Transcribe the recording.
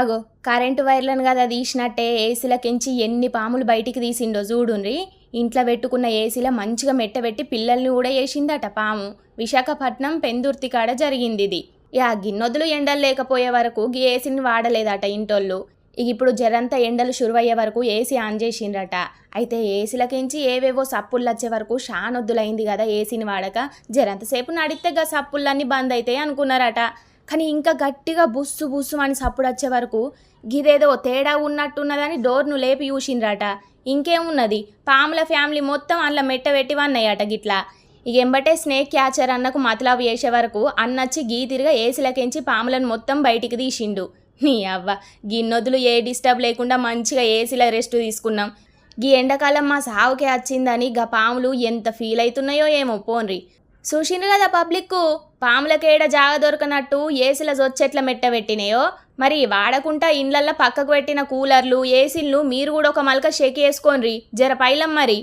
ఆగో కరెంటు వైర్లను కదా తీసినట్టే ఏసీలకెంచి ఎన్ని పాములు బయటికి తీసిండో చూడుండ్రి. ఇంట్లో పెట్టుకున్న ఏసీలో మంచిగా మెట్టబెట్టి పిల్లల్ని కూడా వేసిందట పాము. విశాఖపట్నం పెందుర్తి కాడ జరిగింది ఇది. గిన్నొద్దులు ఎండలు లేకపోయే వరకు గీ ఏసీని వాడలేదట ఇంటోళ్ళు. ఇప్పుడు జరంతా ఎండలు షురువయ్యే వరకు ఏసీ ఆన్ చేసిండ్రట. అయితే ఏసీలకించి ఏవేవో సప్పుళ్ళు వచ్చే వరకు షానొద్దులైంది కదా ఏసీని వాడక. జరంతసేపు నడితే గా సప్పుళ్ళన్నీ బంద్ అవుతాయి అనుకున్నారట. కానీ ఇంకా గట్టిగా బుస్సు బుస్సు అని సప్పుడు వచ్చే వరకు గిదేదో తేడా ఉన్నట్టున్నదని డోర్ను లేపి చూసిండ్రట. ఇంకేమున్నది, పాముల ఫ్యామిలీ మొత్తం అందులో మెట్టబెట్టి వన్నాయట గిట్లా. ఎంబటే స్నేక్ క్యాచర్ అన్నకు మతలావు వేసే వరకు అన్నచ్చి గీ తిరిగా ఏసీలకించి పాములను మొత్తం బయటికి తీసిండు. నీ అవ్వ గిన్నొద్దులు ఏ డిస్టర్బ్ లేకుండా మంచిగా ఏసీలో రెస్ట్ తీసుకున్నాం. గీ ఎండాకాలం మా సావుకే వచ్చిందని గా పాములు ఎంత ఫీల్ అవుతున్నాయో ఏమో పోన్రి. చూసిండ్రు కదా పబ్లిక్కు, పాములకేడ జాగ దొరకనట్టు ఏసీల జొచ్చెట్ల మెట్టబెట్టినాయో. మరి వాడకుండా ఇండ్లల్లో పక్కకు పెట్టిన కూలర్లు ఏసీలు మీరు కూడా ఒక మలక షెక్ వేసుకోండ్రి జర పైలం మరి.